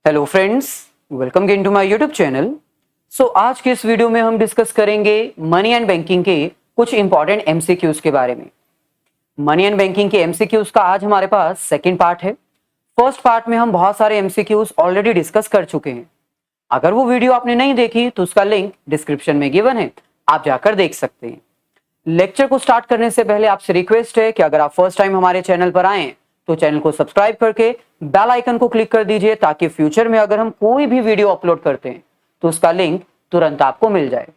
Hello friends, welcome again to my YouTube channel. आज के इस वीडियो में हम डिस्कस करेंगे मनी एंड बैंकिंग के कुछ इंपॉर्टेंट एमसीक्यूज के बारे में। मनी एंड बैंकिंग के एमसीक्यूज का आज हमारे पास सेकंड पार्ट है। फर्स्ट पार्ट में हम बहुत सारे एमसीक्यूज ऑलरेडी डिस्कस कर चुके हैं। अगर वो वीडियो आपने नहीं देखी तो उसका लिंक डिस्क्रिप्शन में गिवन है, आप जाकर देख सकते हैं। लेक्चर को स्टार्ट करने से पहले आपसे रिक्वेस्ट है कि अगर आप फर्स्ट टाइम हमारे चैनल पर आए तो चैनल को सब्सक्राइब करके बेल आइकन को क्लिक कर दीजिए, ताकि फ्यूचर में अगर हम कोई भी वीडियो अपलोड करते हैं तो उसका लिंक तुरंत आपको मिल जाए।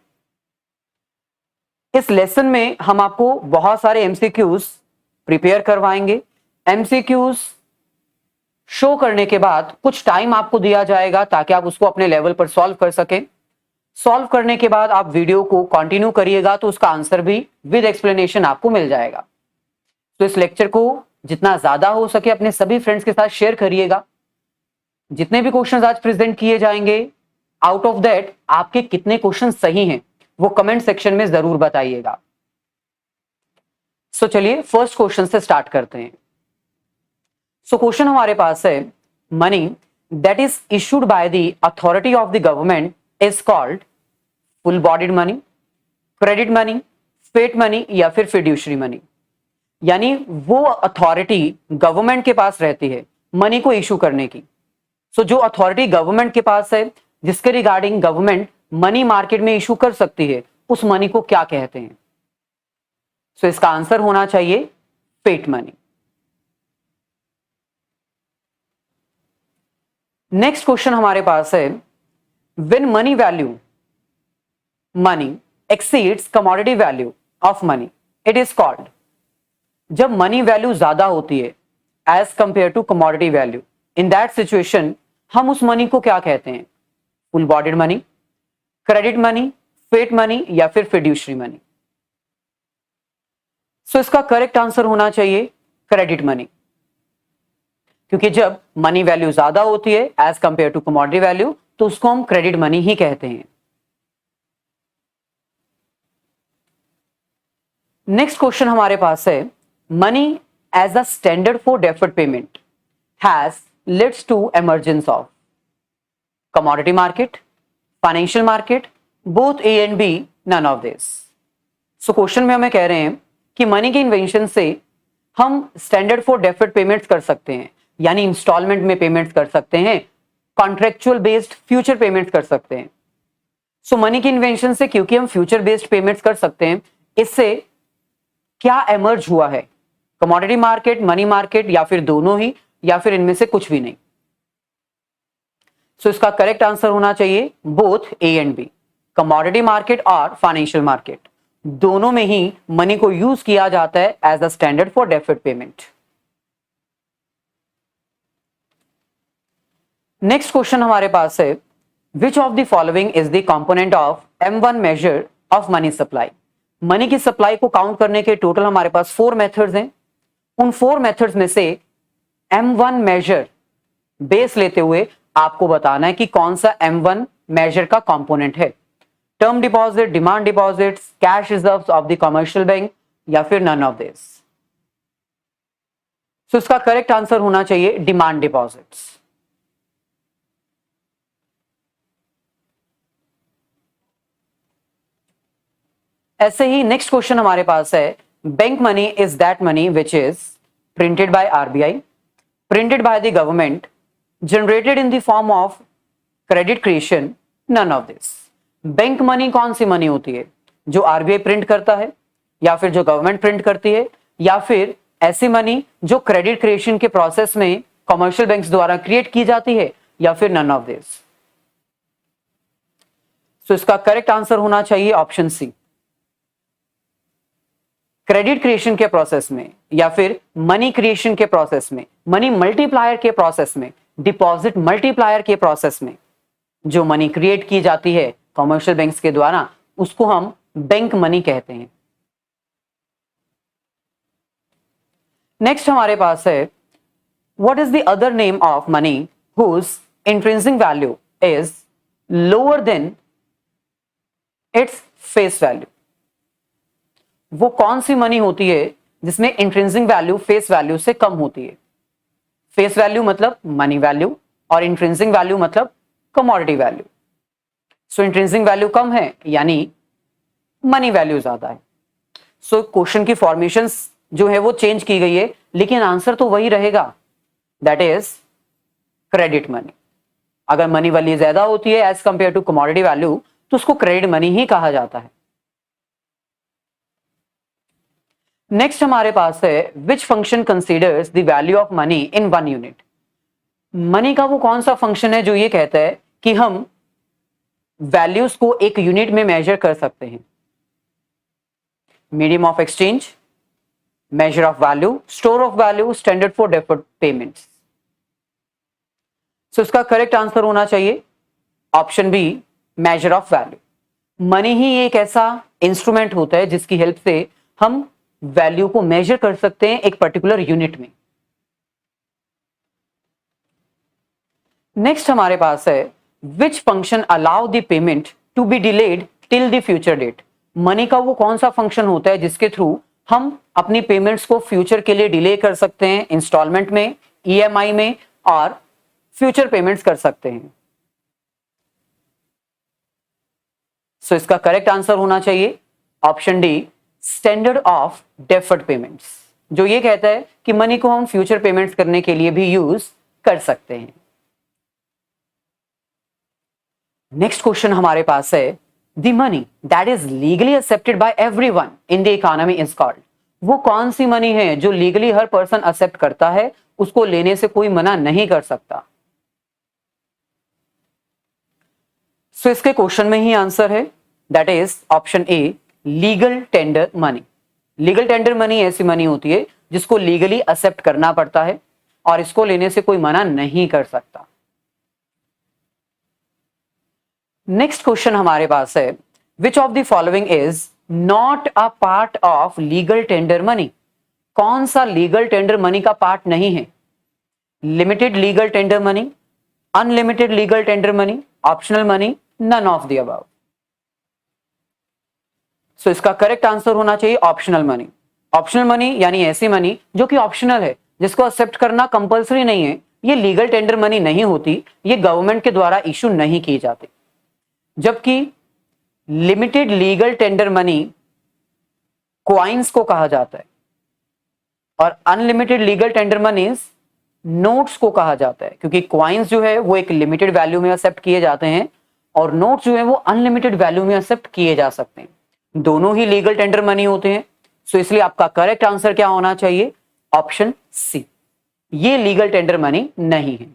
इस लेसन में हम आपको बहुत सारे एमसीक्यूज प्रिपेयर करवाएंगे। एमसीक्यूज शो करने के बाद कुछ टाइम आपको दिया जाएगा ताकि आप उसको अपने लेवल पर सॉल्व कर सकें। सॉल्व करने के बाद आप वीडियो को कंटिन्यू करिएगा तो उसका आंसर भी विद एक्सप्लेनेशन आपको मिल जाएगा। तो इस लेक्चर को जितना ज्यादा हो सके अपने सभी फ्रेंड्स के साथ शेयर करिएगा। जितने भी क्वेश्चंस आज प्रेजेंट किए जाएंगे, आउट ऑफ दैट आपके कितने क्वेश्चन सही हैं वो कमेंट सेक्शन में जरूर बताइएगा। चलिए फर्स्ट क्वेश्चन से स्टार्ट करते हैं। क्वेश्चन हमारे पास है, money that is issued by the authority of the government is called full bodied money, credit money, fiat money या फिर फिड्यूशरी मनी। यानी वो अथॉरिटी गवर्नमेंट के पास रहती है मनी को इशू करने की। जो अथॉरिटी गवर्नमेंट के पास है, जिसके रिगार्डिंग गवर्नमेंट मनी मार्केट में इशू कर सकती है, उस मनी को क्या कहते हैं? इसका आंसर होना चाहिए फेट मनी। नेक्स्ट क्वेश्चन हमारे पास है, when money value money exceeds commodity value of money it is called. जब मनी वैल्यू ज्यादा होती है as compare to commodity value, in that situation हम उस मनी को क्या कहते हैं? Full bodied money, credit money, fiat money या फिर फिड्यूशरी मनी। इसका करेक्ट आंसर होना चाहिए क्रेडिट मनी, क्योंकि जब मनी वैल्यू ज्यादा होती है as compare to commodity value तो उसको हम क्रेडिट मनी ही कहते हैं। नेक्स्ट क्वेश्चन हमारे पास है, money as a standard for deferred payment has led to emergence of commodity market, financial market, both A and B, none of this। Question में हमें कह रहे हैं कि मनी के इन्वेंशन से हम स्टैंडर्ड फॉर डेफर्ड पेमेंट्स कर सकते हैं, यानी इंस्टॉलमेंट में पेमेंट्स कर सकते हैं, कॉन्ट्रेक्चुअल बेस्ड फ्यूचर पेमेंट्स कर सकते हैं। मनी के इन्वेंशन से क्योंकि हम फ्यूचर बेस्ड पेमेंट्स कर सकते हैं, इससे क्या एमर्ज हुआ है? कमोडिटी मार्केट, मनी मार्केट या फिर दोनों ही, या फिर इनमें से कुछ भी नहीं। इसका करेक्ट आंसर होना चाहिए both A and B, commodity market और फाइनेंशियल मार्केट, दोनों में ही मनी को यूज किया जाता है as a standard for deferred payment. Next question हमारे पास है, which of the following is the component of M1 measure of money supply. Money की सप्लाई को काउंट करने के टोटल हमारे पास 4 मेथड्स हैं। उन 4 मेथड्स में से M1 मेजर बेस लेते हुए आपको बताना है कि कौन सा M1 मेजर का कंपोनेंट है। Term deposit, demand deposits, cash reserves of the commercial bank या फिर नन ऑफ दिस। इसका करेक्ट आंसर होना चाहिए डिमांड डिपॉजिट्स। ऐसे ही नेक्स्ट क्वेश्चन हमारे पास है, bank money is that money which is printed by RBI, printed by the government, generated in the form of credit creation, none of this. Bank money कौन सी money होती है? जो RBI print करता है, या फिर जो गवर्नमेंट प्रिंट करती है, या फिर ऐसी मनी जो क्रेडिट क्रिएशन के प्रोसेस में कमर्शियल बैंक्स द्वारा क्रिएट की जाती है, या फिर नन ऑफ दिस। इसका करेक्ट आंसर होना चाहिए ऑप्शन सी, क्रेडिट क्रिएशन के प्रोसेस में या फिर मनी क्रिएशन के प्रोसेस में, मनी मल्टीप्लायर के प्रोसेस में, डिपॉजिट मल्टीप्लायर के प्रोसेस में जो मनी क्रिएट की जाती है कमर्शियल बैंक्स के द्वारा, उसको हम बैंक मनी कहते हैं। नेक्स्ट हमारे पास है, what is the other name of money whose intrinsic value is lower than its face value. वो कौन सी मनी होती है जिसमें इंट्रिंसिक वैल्यू फेस वैल्यू से कम होती है? फेस वैल्यू मतलब मनी वैल्यू, और इंट्रिंसिक वैल्यू मतलब कमोडिटी वैल्यू। सो इंट्रिंसिक वैल्यू कम है यानी मनी वैल्यू ज्यादा है। सो क्वेश्चन की फॉर्मेशंस जो है वो चेंज की गई है, लेकिन आंसर तो वही रहेगा, दैट इज क्रेडिट मनी। अगर मनी वैल्यू ज्यादा होती है as compare to commodity value तो उसको क्रेडिट मनी ही कहा जाता है। नेक्स्ट हमारे पास है which function considers the value of money in 1 unit. Money का वो कौन सा फंक्शन है जो ये कहता है कि हम वैल्यूज को एक यूनिट में मेजर कर सकते हैं। Medium of exchange, measure of value, store of value, standard for deferred payments. So इसका करेक्ट आंसर होना चाहिए option B, measure of value. Money ही एक ऐसा इंस्ट्रूमेंट होता है जिसकी हेल्प से हम वैल्यू को मेजर कर सकते हैं एक पर्टिकुलर यूनिट में। नेक्स्ट हमारे पास है which function allow the payment to be delayed till the future date. Money का वो कौन सा फंक्शन होता है जिसके थ्रू हम अपनी पेमेंट्स को फ्यूचर के लिए डिले कर सकते हैं, इंस्टॉलमेंट में, ईएमआई में और फ्यूचर पेमेंट्स कर सकते हैं। सो इसका करेक्ट आंसर होना चाहिए option D, standard of deferred payments, जो ये कहता है कि मनी को हम फ्यूचर पेमेंट्स करने के लिए भी यूज कर सकते हैं। नेक्स्ट क्वेश्चन हमारे पास है the money that is legally accepted by everyone in the economy is called. वो कौन सी मनी है जो लीगली हर पर्सन एक्सेप्ट करता है, उसको लेने से कोई मना नहीं कर सकता। सो इसके क्वेश्चन में ही आंसर है, that is option A, legal tender money. Legal tender money ऐसी मनी होती है जिसको लीगली एक्सेप्ट करना पड़ता है और इसको लेने से कोई मना नहीं कर सकता। नेक्स्ट क्वेश्चन हमारे पास है which of the following is not a part of legal tender money. कौन सा लीगल टेंडर मनी का पार्ट नहीं है? Limited legal tender money, unlimited legal tender money, optional money, none of the above. So इसका correct answer होना चाहिए optional money. Optional money यानी ऐसी मनी जो कि ऑप्शनल है, जिसको एक्सेप्ट करना कंपलसरी नहीं है। ये लीगल टेंडर मनी नहीं होती, ये गवर्नमेंट के द्वारा इशू नहीं की जाती। जबकि limited legal tender money coins को कहा जाता है और अनलिमिटेड लीगल टेंडर मनीज नोट्स को कहा जाता है, क्योंकि क्वाइंस जो है वो एक लिमिटेड वैल्यू में एक्सेप्ट किए जाते हैं और नोट्स जो है वो अनलिमिटेड वैल्यू में एक्सेप्ट किए जा सकते हैं। दोनों ही लीगल टेंडर मनी होते हैं। सो इसलिए आपका करेक्ट आंसर क्या होना चाहिए? ऑप्शन सी, ये लीगल टेंडर मनी नहीं है।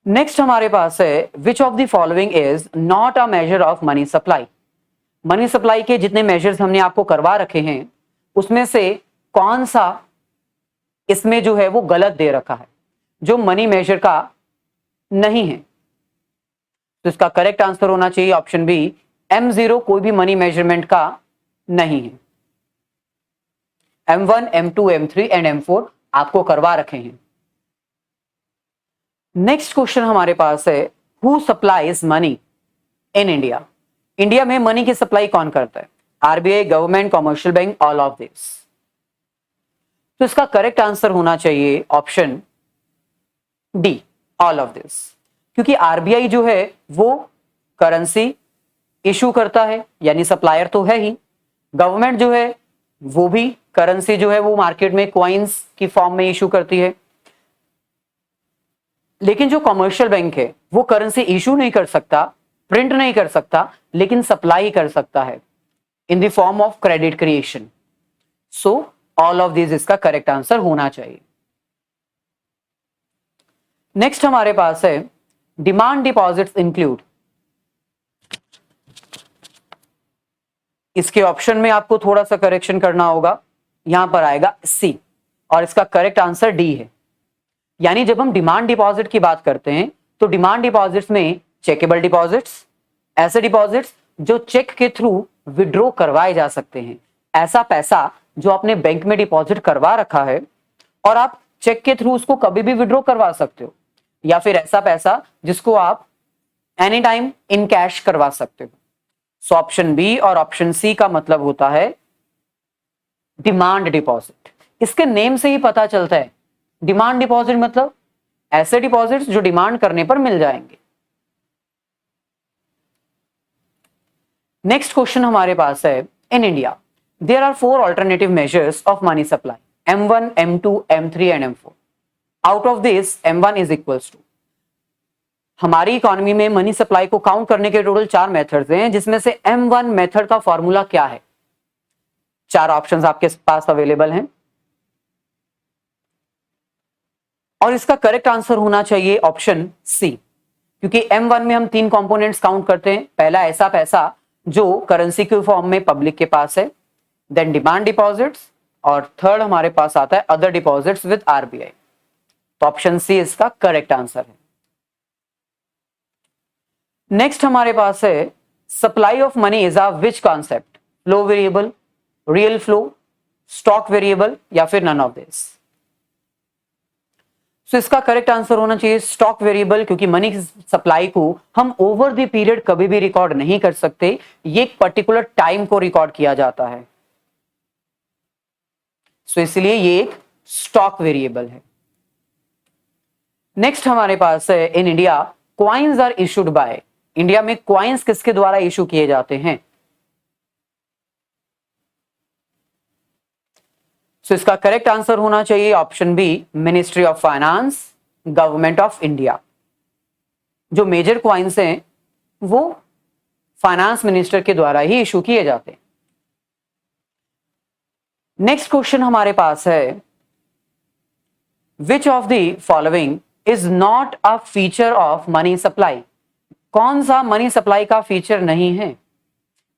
नेक्स्ट हमारे पास है which of the following is not a major of money supply. Money supply के जितने मेजर्स हमने आपको करवा रखे हैं उसमें से कौन सा इसमें जो है वो गलत दे रखा है, जो मनी मेजर का नहीं है? तो इसका करेक्ट आंसर होना चाहिए ऑप्शन बी, M0 कोई भी मनी मेजरमेंट का नहीं है। M1, M2, M3 and M4 आपको करवा रखे हैं। नेक्स्ट क्वेश्चन हमारे पास है who supplies money in India. India में मनी की सप्लाई कौन करता है? RBI, government, commercial bank, all of this. तो इसका करेक्ट आंसर होना चाहिए option D, all of this, क्योंकि आरबीआई जो है वो करेंसी इशू करता है, यानी सप्लायर तो है ही। गवर्नमेंट जो है वो भी करेंसी जो है वो मार्केट में कॉइन्स की फॉर्म में इशू करती है। लेकिन जो कमर्शियल बैंक है वो करेंसी इशू नहीं कर सकता, प्रिंट नहीं कर सकता, लेकिन सप्लाई कर सकता है इन the form of credit creation. So all of this इसका करेक्ट आंसर होना चाहिए। नेक्स्ट हमारे पास है डिमांड डिपॉजिट्स इंक्लूड। इसके ऑप्शन में आपको थोड़ा सा करेक्शन करना होगा, यहां पर आएगा सी और इसका करेक्ट आंसर डी है। यानी जब हम डिमांड डिपॉजिट की बात करते हैं तो डिमांड डिपॉजिट्स में चेकेबल डिपॉजिट्स, ऐसे डिपॉजिट्स जो चेक के थ्रू विड्रॉ करवाए जा सकते हैं। ऐसा पैसा जो आपने बैंक में डिपॉजिट करवा रखा है और आप चेक के थ्रू उसको कभी भी विड्रॉ करवा सकते हो, या फिर ऐसा पैसा जिसको आप एनी टाइम इन कैश करवा सकते हो। सो ऑप्शन बी और ऑप्शन सी का मतलब होता है डिमांड डिपॉजिट। इसके नेम से ही पता चलता है डिमांड डिपॉजिट मतलब ऐसे डिपॉजिट्स जो डिमांड करने पर मिल जाएंगे। नेक्स्ट क्वेश्चन हमारे पास है, in India there are 4 alternative measures of money supply, M1, M2, M3 and M4। Out of this M1 is equals to, हमारी इकोनॉमी में मनी सप्लाई को काउंट करने के टोटल 4 मेथड्स हैं, जिसमें से M1 मेथड का फॉर्मूला क्या है? 4 ऑप्शंस आपके पास अवेलेबल हैं और इसका करेक्ट आंसर होना चाहिए ऑप्शन सी, क्योंकि M1 में हम 3 कंपोनेंट्स काउंट करते हैं। पहला ऐसा पैसा जो करेंसी के फॉर्म में पब्लिक के पास है, देन डिमांड डिपॉजिट्स, और थर्ड हमारे पास आता है अदर डिपॉजिट्स विद आरबीआई। तो ऑप्शन सी इसका करेक्ट आंसर है। नेक्स्ट हमारे पास है, supply of money is a which concept, flow variable, real flow, stock variable या फिर नन ऑफ दिस। सो इसका करेक्ट आंसर होना चाहिए स्टॉक वेरिएबल, क्योंकि मनी सप्लाई को हम ओवर द पीरियड कभी भी रिकॉर्ड नहीं कर सकते, ये एक पर्टिकुलर टाइम को रिकॉर्ड किया जाता है। सो इसलिए ये एक स्टॉक वेरिएबल है। नेक्स्ट हमारे पास है, in India coins are issued by, India में कॉइन्स किसके द्वारा इशू किए जाते हैं? सो इसका करेक्ट आंसर होना चाहिए option B, ministry of finance, government of India. जो मेजर कॉइन्स हैं वो फाइनेंस मिनिस्टर के द्वारा ही इशू किए जाते हैं। नेक्स्ट क्वेश्चन हमारे पास है, which of the following is not a feature of money supply? कौन सा मनी सप्लाई का फीचर नहीं है?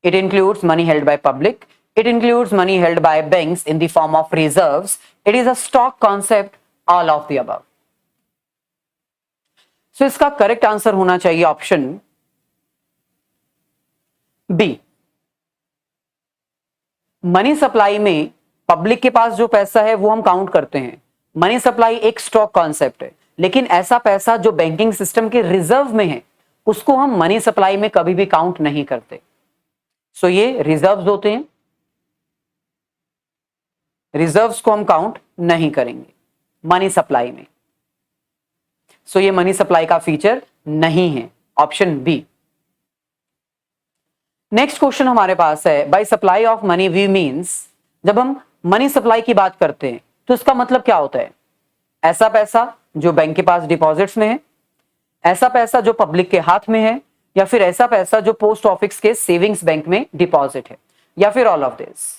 It includes money held by public, it includes money held by banks in the form of reserves, it is a stock concept, all of the above। so इसका correct answer होना चाहिए option B. Money supply में public के पास जो पैसा है वो हम काउंट करते हैं। मनी सप्लाई एक स्टॉक कॉन्सेप्ट है, लेकिन ऐसा पैसा जो बैंकिंग सिस्टम के रिजर्व में है उसको हम मनी सप्लाई में कभी भी काउंट नहीं करते। सो ये रिजर्व्स होते हैं, रिजर्व्स को हम काउंट नहीं करेंगे मनी सप्लाई में। सो ये मनी सप्लाई का फीचर नहीं है, ऑप्शन बी। नेक्स्ट क्वेश्चन हमारे पास है, by supply of money we means, जब हम मनी सप्लाई की बात करते हैं तो इसका मतलब क्या होता है? ऐसा पैसा जो बैंक के पास डिपॉजिट्स में है, ऐसा पैसा जो पब्लिक के हाथ में है, या फिर ऐसा पैसा जो पोस्ट ऑफिस के सेविंग्स बैंक में डिपॉजिट है, या फिर ऑल ऑफ दिस।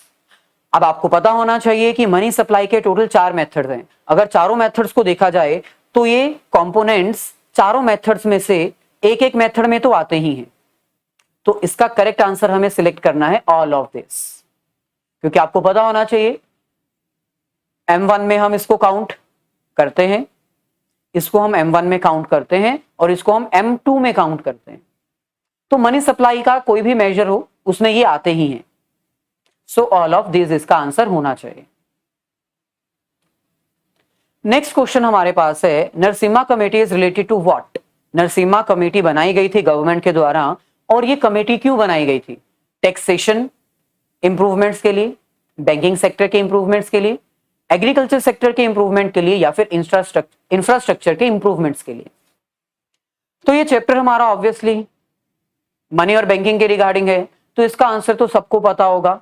अब आपको पता होना चाहिए कि मनी सप्लाई के टोटल 4 मेथड्स हैं। अगर चारों मेथड्स को देखा जाए तो ये कंपोनेंट्स चारों मेथड्स में से एक एक मेथड में तो आते ही हैं। तो इसका करेक्ट आंसर हमें सिलेक्ट करना है ऑल ऑफ दिस, क्योंकि आपको पता होना चाहिए M1 में हम इसको काउंट करते हैं, इसको हम M1 में काउंट करते हैं और इसको हम M2 में काउंट करते हैं। तो मनी सप्लाई का कोई भी मेजर हो उसमें ये आते ही हैं। सो ऑल ऑफ दिस इसका आंसर होना चाहिए। नेक्स्ट क्वेश्चन हमारे पास है, Narasimha committee is related to what? Narasimha committee बनाई गई थी गवर्नमेंट के द्वारा, और ये कमेटी क्यों बनाई गई थी? टैक्सेशन इंप्रूवमेंट्स के लिए, बैंकिंग सेक्टर के इंप्रूवमेंट्स के लिए, एग्रीकल्चर सेक्टर के इंप्रूवमेंट के लिए, या फिर इंफ्रास्ट्रक्चर के इंप्रूवमेंट्स के लिए? तो ये चैप्टर हमारा ऑब्वियसली मनी और बैंकिंग के रिगार्डिंग है, तो इसका आंसर तो सबको पता होगा,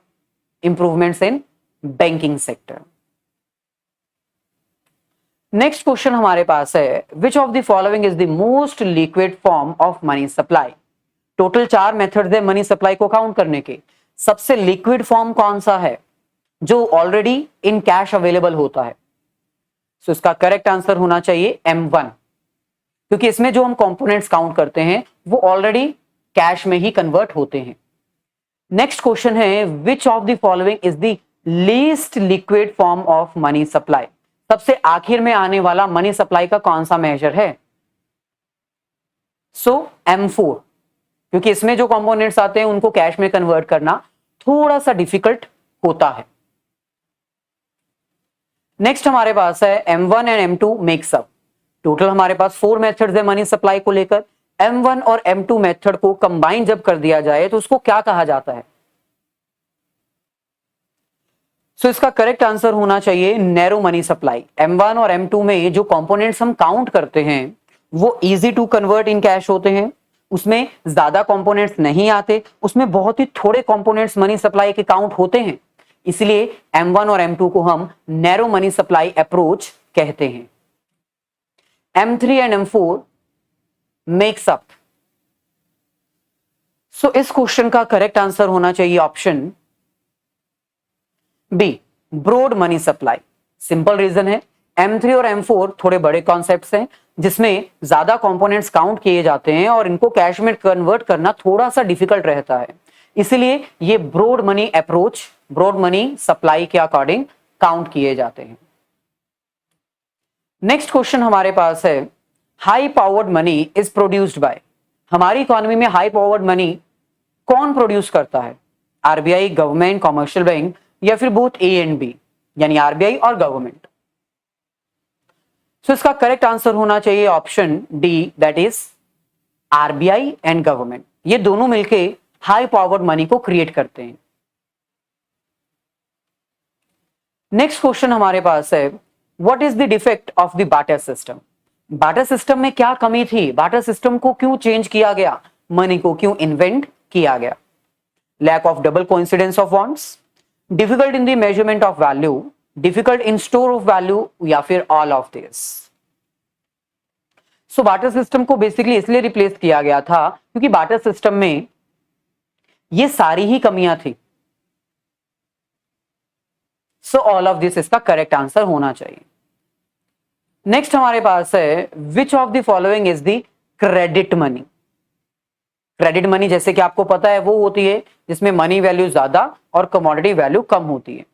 improvements in banking sector. Next question हमारे पास है, which of the following is the most liquid form of money supply? Total 4 methods है मनी सप्लाई को काउंट करने के, सबसे लिक्विड फॉर्म कौन सा है जो ऑलरेडी इन कैश अवेलेबल होता है? सो इसका करेक्ट आंसर होना चाहिए M1, क्योंकि इसमें जो हम कंपोनेंट्स काउंट करते हैं वो ऑलरेडी कैश में ही कन्वर्ट होते हैं। नेक्स्ट क्वेश्चन है, which of the following is the least liquid form of money supply? सबसे आखिर में आने वाला मनी सप्लाई का कौन सा मेजर है? सो M4, क्योंकि इसमें जो कंपोनेंट्स आते हैं उनको कैश में कन्वर्ट करना थोड़ा सा डिफिकल्ट होता है। नेक्स्ट हमारे पास है, M1 and M2 makes up. Total हमारे पास 4 मेथड्स है मनी सप्लाई को लेकर। M1 और M2 मेथड को कंबाइन जब कर दिया जाए तो उसको क्या कहा जाता है? सो इसका करेक्ट आंसर होना चाहिए नैरो मनी सप्लाई। M1 और M2 में जो कंपोनेंट्स हम काउंट करते हैं वो easy to convert in cash होते हैं, उसमें ज्यादा कंपोनेंट्स नहीं आते, उसमें बहुत ही थोड़े कंपोनेंट्स मनी सप्लाई के काउंट होते हैं, इसलिए M1 और M2 को हम नैरो मनी सप्लाई अप्रोच कहते हैं। M3 and M4 makes up. सो इस क्वेश्चन का करेक्ट आंसर होना चाहिए option B, broad money supply. Simple reason है, M3 और M4 थोड़े बड़े कॉन्सेप्ट्स हैं जिसमें ज्यादा कंपोनेंट्स काउंट किए जाते हैं और इनको कैश में कन्वर्ट करना थोड़ा सा डिफिकल्ट रहता है, इसलिए ये broad money approach, broad money supply के अकॉर्डिंग काउंट किए जाते हैं। नेक्स्ट क्वेश्चन हमारे पास है, high powered money is produced by. हमारी इकोनॉमी में हाई पावर्ड मनी कौन प्रोड्यूस करता है? आरबीआई, गवर्नमेंट, कमर्शियल बैंक या फिर बोथ ए एंड बी, यानी आरबीआई और गवर्नमेंट। सो इसका करेक्ट आंसर होना चाहिए option D, that is RBI and government. ये दोनों मिलके हाई पावर्ड मनी को क्रिएट करते हैं। नेक्स्ट क्वेश्चन हमारे पास है, what is the defect of the barter system. Barter system में क्या कमी थी? बार्टर सिस्टम को क्यों चेंज किया गया? मनी को क्यों इन्वेंट किया गया? Lack of double coincidence of bonds, difficult in the measurement of value, difficult in store of value, या फिर all of this. So barter system को बेसिकली इसलिए रिप्लेस किया गया था क्योंकि बार्टर सिस्टम में ये सारी ही कमियां थी। सो ऑल ऑफ दिस इसका करेक्ट आंसर होना चाहिए। नेक्स्ट हमारे पास है, which of the following is the credit money. Credit money जैसे कि आपको पता है वो होती है जिसमें मनी वैल्यू ज्यादा और कमोडिटी वैल्यू कम होती है।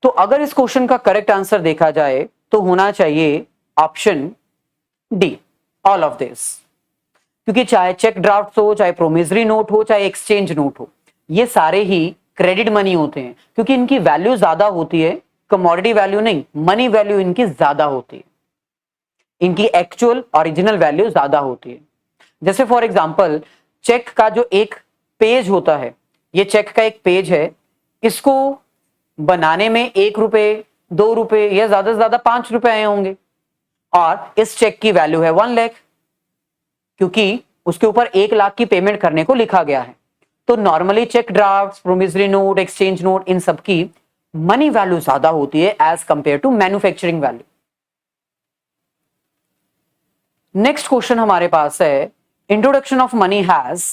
तो अगर इस क्वेश्चन का करेक्ट आंसर देखा जाए तो होना चाहिए option D, all of this, क्योंकि चाहे चेक ड्राफ्ट हो, चाहे प्रोमिसरी नोट हो, चाहे एक्सचेंज नोट हो, ये सारे ही क्रेडिट मनी होते हैं क्योंकि इनकी वैल्यू ज्यादा होती है, कमोडिटी वैल्यू नहीं, मनी वैल्यू इनकी ज्यादा होती है, इनकी एक्चुअल ओरिजिनल वैल्यू ज्यादा होती है। जैसे फॉर एग्जांपल चेक का जो एक पेज होता है, ये चेक का एक पेज है, इसको बनाने में 1 रुपए, 2 रुपए या ज्यादा से ज्यादा 5 रुपए आए होंगे और इस चेक की वैल्यू है 1 लाख क्योंकि उसके ऊपर 1 लाख की पेमेंट करने को लिखा गया है। तो normally cheque draft, promissory note, exchange note, इन सब की मनी वैल्यू ज्यादा होती है as compare to manufacturing value. Next question हमारे पास है, introduction of money has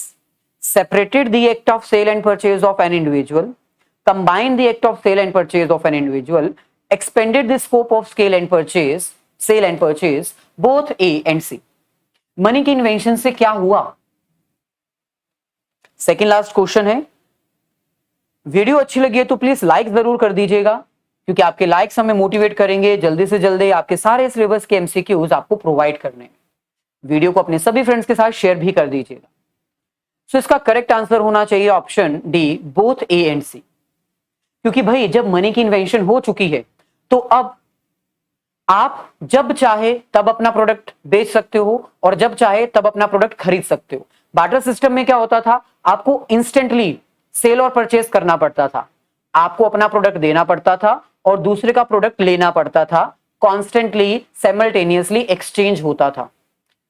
separated the act of sale and purchase of an individual, combined the act of sale and purchase of an individual, expanded the scope of sale and purchase both A and C। Money की invention से क्या हुआ? Second last question है। Video अच्छी लगी है तो please like जरूर कर दीजिएगा क्योंकि आपके लाइक्स हमें मोटिवेट करेंगे जल्दी से जल्दी आपके सारे सिलेबस के एमसीक्यूज आपको प्रोवाइड करने। वीडियो को अपने सभी फ्रेंड्स के साथ शेयर भी कर दीजिएगा। सो इसका करेक्ट आंसर होना चाहिए option D, both A and C, क्योंकि भाई जब मनी की इन्वेंशन हो चुकी है तो अब आप जब चाहे तब अपना प्रोडक्ट बेच सकते हो और जब चाहे तब अपना प्रोडक्ट खरीद सकते हो। बार्टर सिस्टम में क्या होता था, आपको इंस्टेंटली सेल और परचेज करना पड़ता था, आपको अपना प्रोडक्ट देना पड़ता था और दूसरे का प्रोडक्ट लेना पड़ता था, कॉन्स्टेंटली साइमल्टेनियसली एक्सचेंज होता था।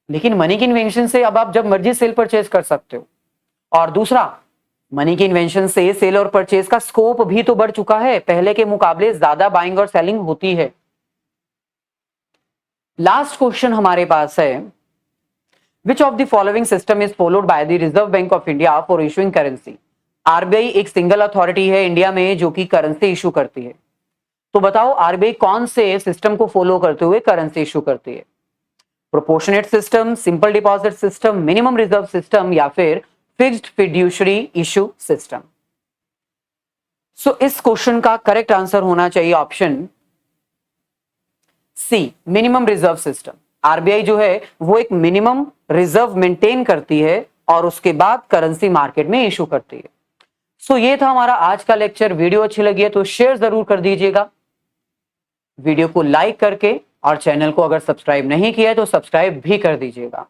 लेकिन मनी की इन्वेंशन से अब आप जब मर्जी सेल परचेज कर सकते हो और दूसरा मनी की इन्वेंशन से सेल और परचेज का स्कोप भी तो बढ़ चुका है, पहले के मुकाबले ज्यादा बाइंग और सेलिंग होती है। लास्ट क्वेश्चन हमारे पास है, which of the following system is followed by the reserve bank of India for issuing currency. RBI एक सिंगल अथॉरिटी है इंडिया में जो कि करेंसी इशू करती है, तो बताओ आरबीआई कौन से सिस्टम को फॉलो करते हुए करेंसी इशू करती है? Proportionate system, simple deposit system, minimum reserve system या फिर fixed fiduciary issue system. So इस क्वेश्चन का करेक्ट आंसर होना चाहिए option C, minimum reserve system. RBI जो है वो एक मिनिमम रिजर्व मेंटेन करती है और उसके बाद करेंसी मार्केट में इशू करती है। सो ये था हमारा आज का लेक्चर। वीडियो अच्छी लगी है तो शेयर जरूर कर दीजिएगा, वीडियो को लाइक करके, और चैनल को अगर सब्सक्राइब नहीं किया है तो सब्सक्राइब भी कर दीजिएगा।